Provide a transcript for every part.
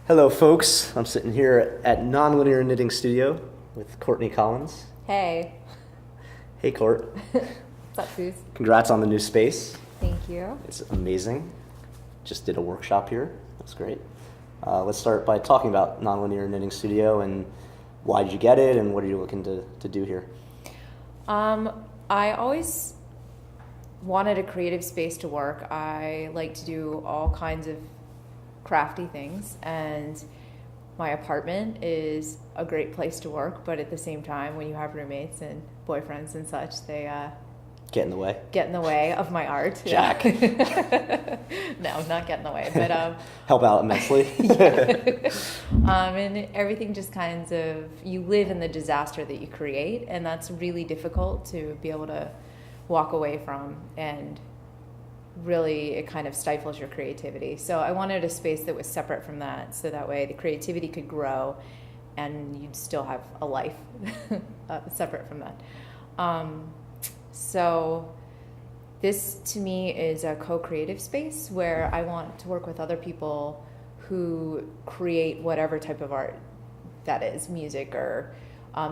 Hello, folks. I'm sitting here at Nonlinear Knitting Studio with Courtney Collins. Hey. Hey, Court. What's up, Foos? Congrats on the new space. Thank you. It's amazing. Just did a workshop here. That's great. Let's start by talking about Nonlinear Knitting Studio and why did you get it and what are you looking to do here? I always wanted a creative space to work. I like to do all kinds of crafty things, and my apartment is a great place to work, but at the same time, when you have roommates and boyfriends and such, they Get in the way? get in the way of my art. Jack. No, not get in the way, but Help out immensely. and everything just kinds of, you live in the disaster that you create, and that's really difficult to be able to walk away from, and really it kind of stifles your creativity. So I wanted a space that was separate from that, so that way the creativity could grow and you'd still have a life separate from that. So this to me is a co-creative space where I want to work with other people who create whatever type of art that is, music or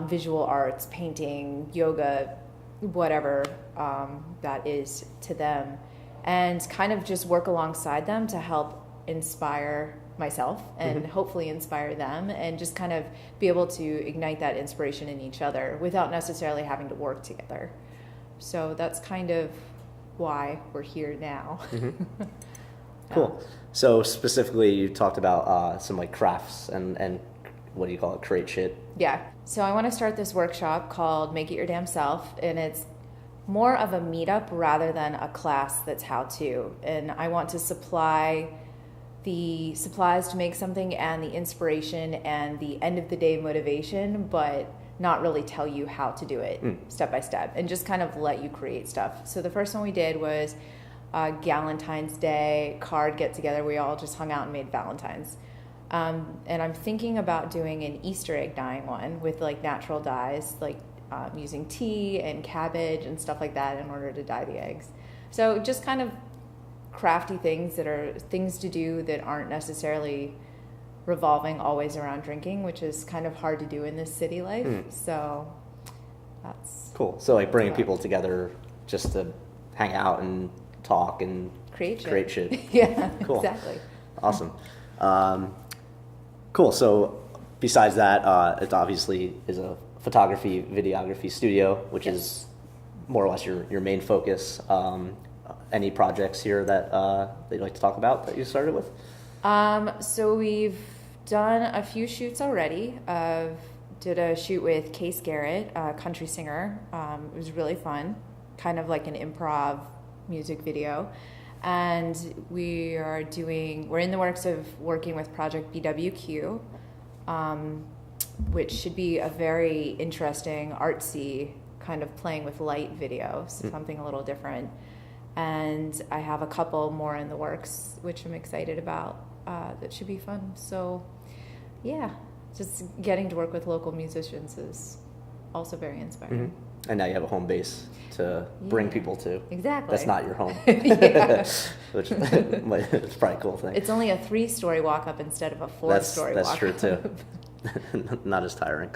visual arts, painting, yoga, whatever that is to them, and kind of just work alongside them to help inspire myself and hopefully inspire them, and just kind of be able to ignite that inspiration in each other without necessarily having to work together. So that's kind of why we're here now. Cool. So specifically you talked about some like crafts and what do you call it, create shit? Yeah. So I want to start this workshop called Make It Your Damn Self, and it's more of a meetup rather than a class that's how-to. And I want to supply the supplies to make something and the inspiration and the end-of-the-day motivation, but not really tell you how to do it step by step, and just kind of let you create stuff. So the first one we did was Galentine's Day card get-together. We all just hung out and made Valentines. And I'm thinking about doing an Easter egg dyeing one with like natural dyes, like using tea and cabbage and stuff like that in order to dye the eggs. So just kind of crafty things that are things to do that aren't necessarily revolving always around drinking, which is kind of hard to do in this city life. So that's cool. So like bringing people together just to hang out and talk and create shit. Yeah, Cool. Exactly. Awesome. Cool. So besides that, it obviously is a photography, videography studio, which is more or less your main focus. Any projects here that you'd like to talk about that you started with? So we've done a few shoots already. Did a shoot with Case Garrett, a country singer. It was really fun, kind of like an improv music video. And we're in the works of working with Project BWQ, which should be a very interesting, artsy, kind of playing with light video, something a little different. And I have a couple more in the works, which I'm excited about. That should be fun. So, yeah, just getting to work with local musicians is also very inspiring. And now you have a home base to bring people to. Exactly. That's not your home. Which is probably a cool thing. It's only a 3-story walk-up instead of a 4-story walk-up. That's true, too. Not as tiring.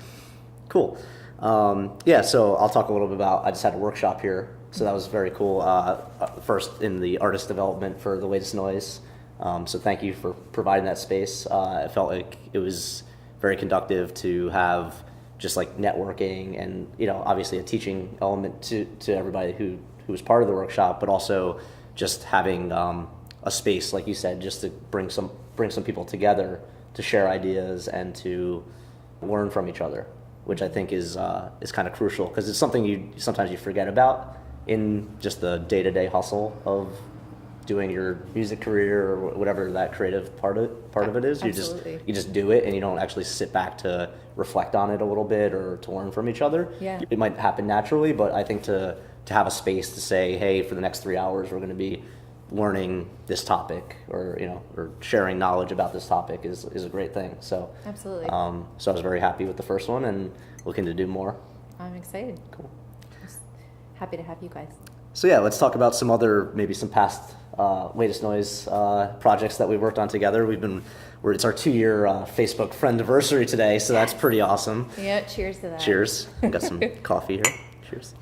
Cool. So I'll talk a little bit about, I just had a workshop here, so that was very cool. First in the artist development for The Latest Noise. So thank you for providing that space. I felt like it was very conductive to have just like networking and, obviously a teaching element to everybody who was part of the workshop, but also just having a space, like you said, just to bring some people together to share ideas and to learn from each other, which I think is kind of crucial, because it's something sometimes you forget about in just the day-to-day hustle of doing your music career or whatever that creative part of it is. Absolutely. You just do it, and you don't actually sit back to reflect on it a little bit or to learn from each other. Yeah. It might happen naturally, but I think to have a space to say, hey, for the next 3 hours we're going to be learning this topic, or or sharing knowledge about this topic is a great thing. So Absolutely. So I was very happy with the first one and looking to do more. I'm excited. Cool. Just happy to have you guys. So yeah, let's talk about some past Latest Noise projects that we worked on together. We've been it's our 2-year Facebook friend anniversary today, so that's pretty awesome. Yeah, cheers to that. Cheers. I got some coffee here. Cheers.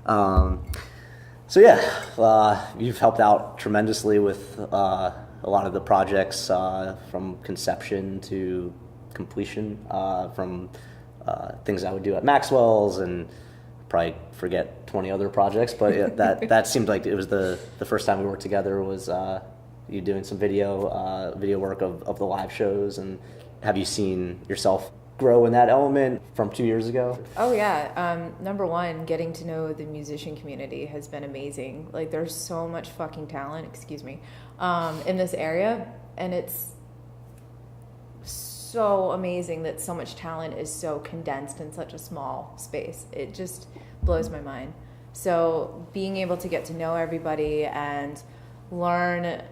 So yeah, you've helped out tremendously with a lot of the projects from conception to completion, from things I would do at Maxwell's, and probably forget 20 other projects, but that seemed like it was the first time we worked together was you doing some video work of the live shows. And have you seen yourself grow in that element from 2 years ago? Oh yeah. Number one, getting to know the musician community has been amazing. Like there's so much fucking talent, excuse me, in this area, and it's so amazing that so much talent is so condensed in such a small space. It just blows my mind. So being able to get to know everybody and learn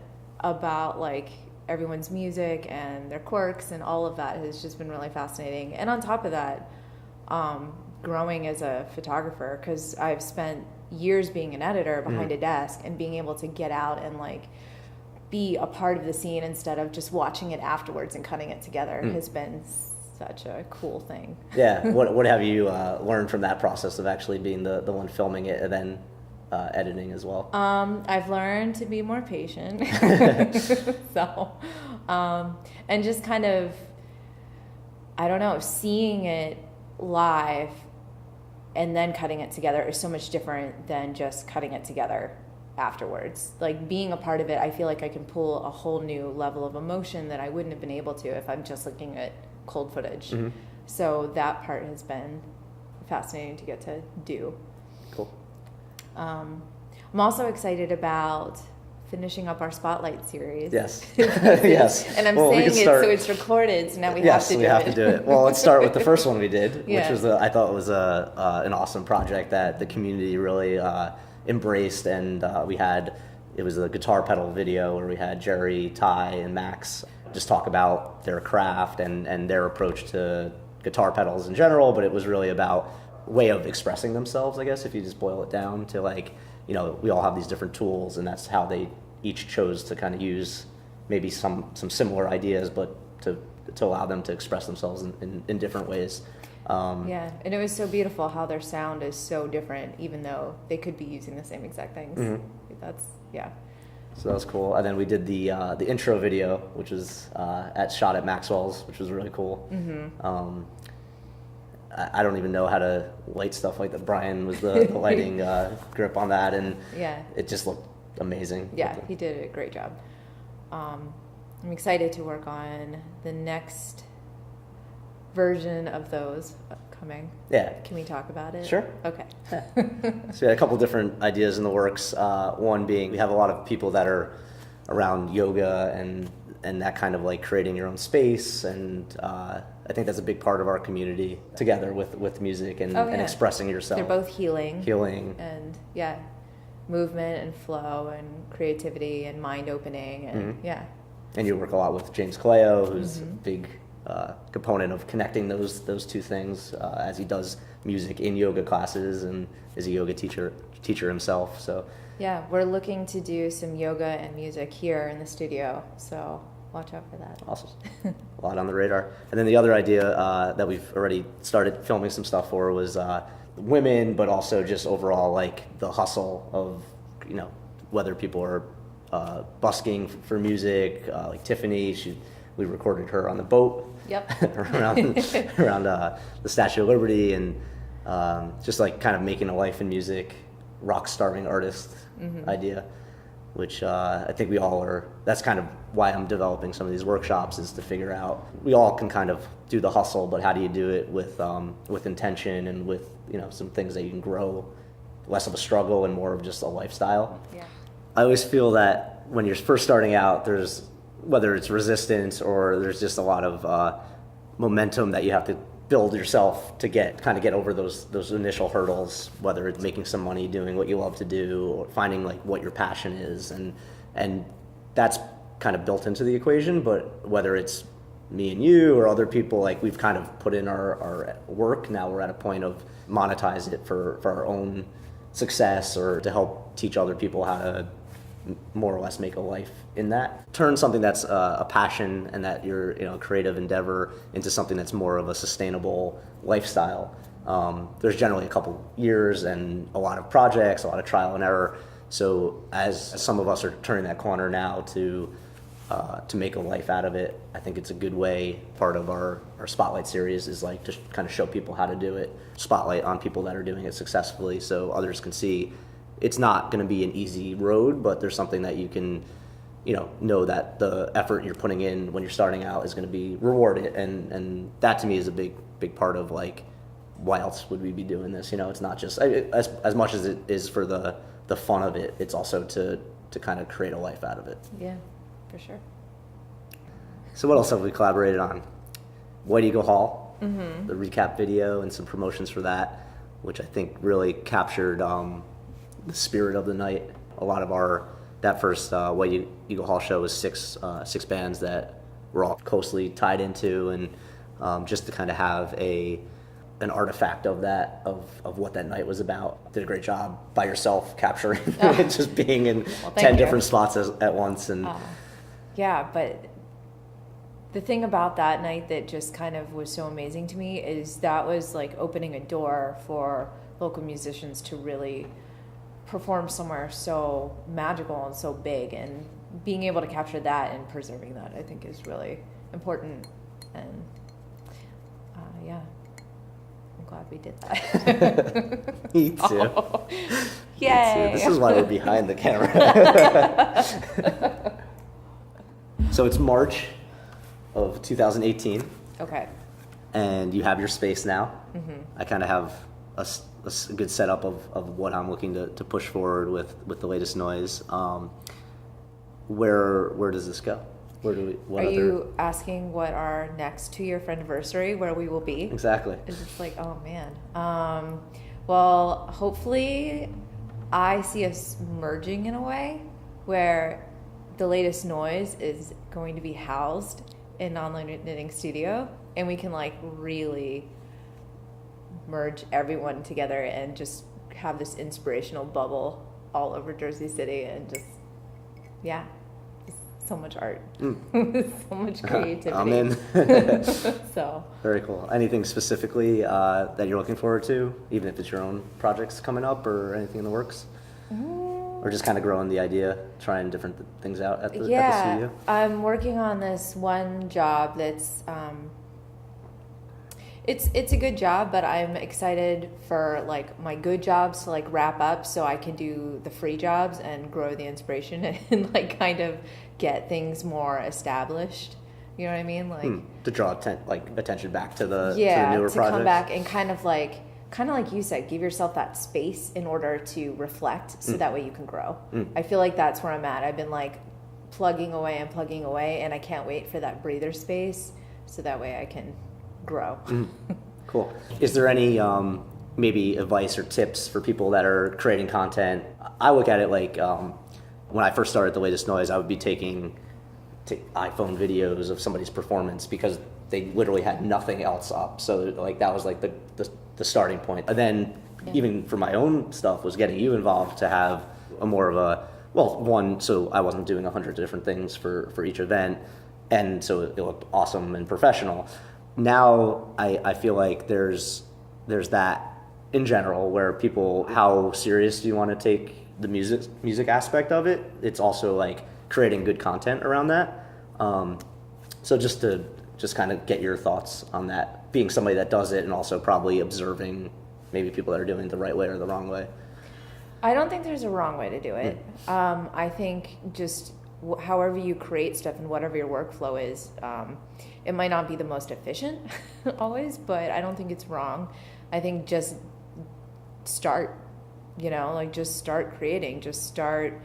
about like everyone's music and their quirks and all of that has just been really fascinating. And on top of that, growing as a photographer, because I've spent years being an editor behind a desk, and being able to get out and like be a part of the scene instead of just watching it afterwards and cutting it together has been such a cool thing. Yeah. What have you learned from that process of actually being the one filming it and then editing as well? I've learned to be more patient. So, and just kind of, I don't know, seeing it live and then cutting it together is so much different than just cutting it together afterwards. Like being a part of it, I feel like I can pull a whole new level of emotion that I wouldn't have been able to if I'm just looking at cold footage. So that part has been fascinating to get to do. Cool. I'm also excited about finishing up our Spotlight series. Yes. Yes. And I'm Well, saying it start... so it's recorded, so now we yes, have to do it. Yes, we have to do it. Well, let's start with the first one we did, Yeah. which was I thought was an awesome project that the community really embraced, and it was a guitar pedal video where we had Jerry, Ty, and Max just talk about their craft and their approach to guitar pedals in general, but it was really about way of expressing themselves, I guess, if you just boil it down to like, you know, we all have these different tools, and that's how they each chose to kind of use maybe some similar ideas, but to allow them to express themselves in different ways. Yeah, and it was so beautiful how their sound is so different, even though they could be using the same exact things. That's, yeah. So that was cool. And then we did the intro video, which was shot at Maxwell's, which was really cool. I don't even know how to light stuff like that. Brian was the lighting grip on that, and yeah, it just looked amazing. Yeah, he did a great job. I'm excited to work on the next version of those coming. Yeah. Can we talk about it? Sure. Okay. Yeah. So we had a couple different ideas in the works. One being we have a lot of people that are around yoga and that kind of like creating your own space, and I think that's a big part of our community together with music and expressing yourself. They're both healing. And yeah, movement and flow and creativity and mind opening and yeah. And you work a lot with James Caleo, who's a big component of connecting those two things as he does music in yoga classes and is a yoga teacher himself. So yeah, we're looking to do some yoga and music here in the studio, so watch out for that. Awesome. A lot on the radar. And then the other idea that we've already started filming some stuff for was women, but also just overall like the hustle of, you know, whether people are busking for music, like Tiffany, we recorded her on the boat. Yep. around the Statue of Liberty, and just like kind of making a life in music, rock starving artist idea, which I think we all are. That's kind of why I'm developing some of these workshops, is to figure out, we all can kind of do the hustle, but how do you do it with intention and with, you know, some things that you can grow, less of a struggle and more of just a lifestyle. Yeah. I always feel that when you're first starting out, there's, whether it's resistance or there's just a lot of momentum that you have to build yourself to get over those initial hurdles, whether it's making some money doing what you love to do or finding like what your passion is, and that's kind of built into the equation. But whether it's me and you or other people, like we've kind of put in our work, now we're at a point of monetize it for our own success or to help teach other people how to more or less make a life in that. Turn something that's a passion and that you're, a creative endeavor into something that's more of a sustainable lifestyle. There's generally a couple years and a lot of projects, a lot of trial and error. So as some of us are turning that corner now to make a life out of it, I think it's a good way. Part of our Spotlight series is like to kind of show people how to do it, spotlight on people that are doing it successfully so others can see it's not going to be an easy road, but there's something that you can, know that the effort you're putting in when you're starting out is going to be rewarded. And that to me is a big part of like, why else would we be doing this? It's not just, as much as it is for the fun of it, it's also to kind of create a life out of it. Yeah, for sure. So what else have we collaborated on? White Eagle Hall, the recap video and some promotions for that, which I think really captured the spirit of the night. A lot of that first White Eagle Hall show was six bands that we're all closely tied into, and just to kind of have an artifact of that, of what that night was about. Did a great job by yourself capturing just being in 10 different spots at once. And yeah, but the thing about that night that just kind of was so amazing to me is that was like opening a door for local musicians to really perform somewhere so magical and so big, and being able to capture that and preserving that, I think, is really important. And yeah, I'm glad we did that. Me too. Oh, yay! Me too. This is why we're behind the camera. So it's March of 2018. Okay. And you have your space now. Mm-hmm. I kind of have a good setup of what I'm looking to push forward with the latest noise. Where does this go? You asking what our next 2-year anniversary, where we will be? Exactly. It's just like, oh man. Well, hopefully I see us merging in a way where the latest noise is going to be housed in Nonlinear Knitting Studio, and we can like really merge everyone together and just have this inspirational bubble all over Jersey City, and just so much art, so much creativity. I'm in. So very cool. Anything specifically that you're looking forward to, even if it's your own projects coming up or anything in the works? Or just kind of growing the idea, trying different things out at the studio? I'm working on this one job that's it's a good job, but I'm excited for like my good jobs to like wrap up so I can do the free jobs and grow the inspiration and like kind of get things more established. You know what I mean? Like to draw attention back to the newer projects. Come back and kind of like you said, give yourself that space in order to reflect, so that way you can grow. I feel like that's where I'm at. I've been like plugging away, and I can't wait for that breather space so that way I can grow. Cool. Is there any maybe advice or tips for people that are creating content? I look at it like when I first started The Latest Noise, I would be taking iPhone videos of somebody's performance because they literally had nothing else up. So like that was like the starting point. And then even for my own stuff was getting you involved to have a more of a, so I wasn't doing 100 different things for each event, and so it looked awesome and professional. Now I feel like there's that in general where people, how serious do you want to take the music aspect of it? It's also like creating good content around that. So just kind of get your thoughts on that, being somebody that does it and also probably observing maybe people that are doing it the right way or the wrong way. I don't think there's a wrong way to do it. I think just however you create stuff and whatever your workflow is, it might not be the most efficient always, but I don't think it's wrong. I think just start, just start creating, just start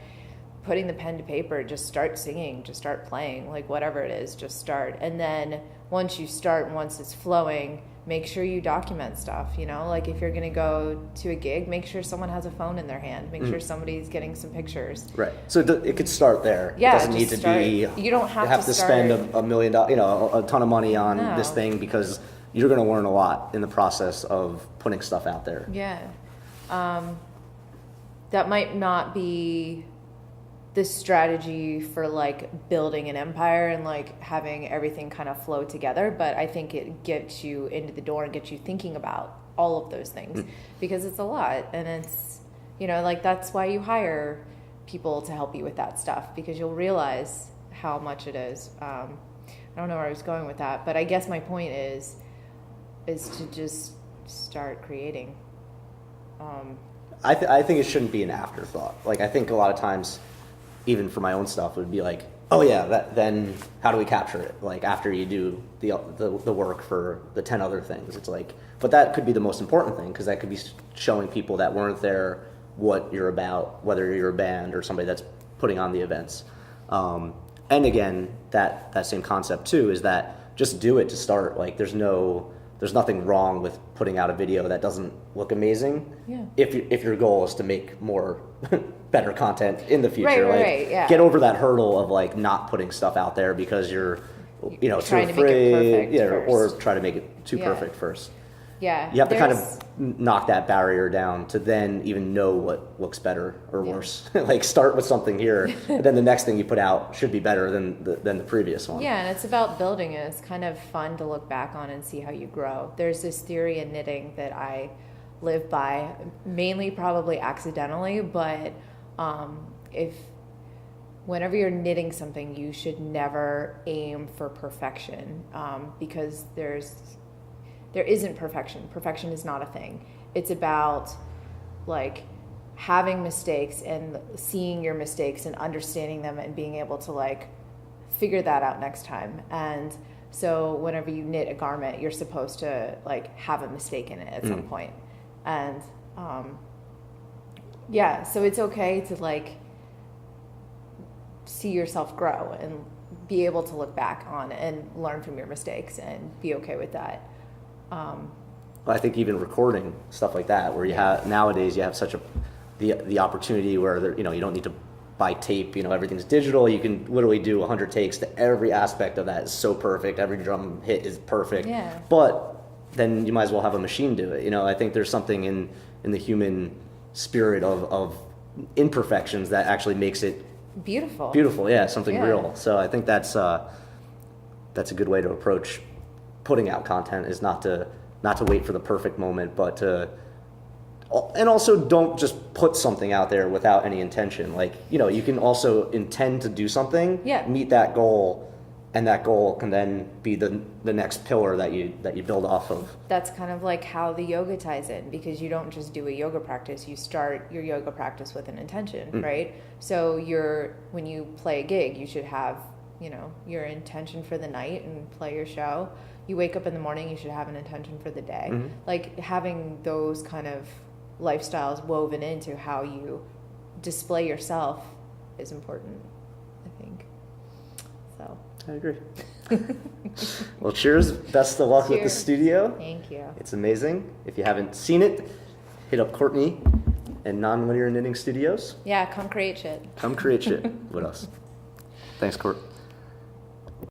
putting the pen to paper, just start singing, just start playing, like whatever it is, just start. And then once you start, once it's flowing, make sure you document stuff, like if you're going to go to a gig, make sure someone has a phone in their hand, make sure somebody's getting some pictures. Right. So it could start there. Yeah, it doesn't need to be, you don't have to spend $1 million, a ton of money on this thing, because you're going to learn a lot in the process of putting stuff out there. Yeah. That might not be the strategy for like building an empire and like having everything kind of flow together, but I think it gets you into the door and gets you thinking about all of those things because it's a lot, and it's, you know, like that's why you hire people to help you with that stuff, because you'll realize how much it is. I don't know where I was going with that, but I guess my point is to just start creating. I think it shouldn't be an afterthought. Like, I think a lot of times, even for my own stuff, it would be like, oh yeah, then how do we capture it? Like, after you do the work for the 10 other things, it's like, but that could be the most important thing, because that could be showing people that weren't there what you're about, whether you're a band or somebody that's putting on the events. And again, that same concept too is that just do it to start. Like, there's nothing wrong with putting out a video that doesn't look amazing. Yeah. If your goal is to make more better content in the future, Right, yeah. Get over that hurdle of like not putting stuff out there because you're too trying to afraid, make it perfect or first. try to make it too perfect first. Yeah. You have to kind of knock that barrier down to then even know what looks better or worse. Like, start with something here, and then the next thing you put out should be better than the previous one. Yeah, and it's about building it. It's kind of fun to look back on and see how you grow. There's this theory in knitting that I live by, mainly probably accidentally, but whenever you're knitting something, you should never aim for perfection, because there isn't perfection. Perfection is not a thing. It's about like having mistakes and seeing your mistakes and understanding them and being able to like figure that out next time. And so whenever you knit a garment, you're supposed to like have a mistake in it at some point. And so it's okay to like see yourself grow and be able to look back on and learn from your mistakes and be okay with that. I think even recording stuff like that, where you have nowadays, you have such the opportunity where you don't need to buy tape. Everything's digital. You can literally do 100 takes to every aspect of that is so perfect. Every drum hit is perfect. Yeah. But then you might as well have a machine do it. I think there's something in the human spirit of imperfections that actually makes it beautiful. Yeah, something real. So I think that's a good way to approach putting out content, is not to wait for the perfect moment, but and also don't just put something out there without any intention. Like, you can also intend to do something, meet that goal, and that goal can then be the next pillar that you build off of. That's kind of like how the yoga ties in, because you don't just do a yoga practice, you start your yoga practice with an intention, right? So when you play a gig, you should have, your intention for the night and play your show. You wake up in the morning, you should have an intention for the day. Like, having those kind of lifestyles woven into how you display yourself is important, I think. So I agree. Well, cheers. Best of luck with the studio. Thank you. It's amazing. If you haven't seen it, hit up Courtney and Nonlinear Knitting Studios. Yeah, come create shit. Come create shit with us. Thanks, Court.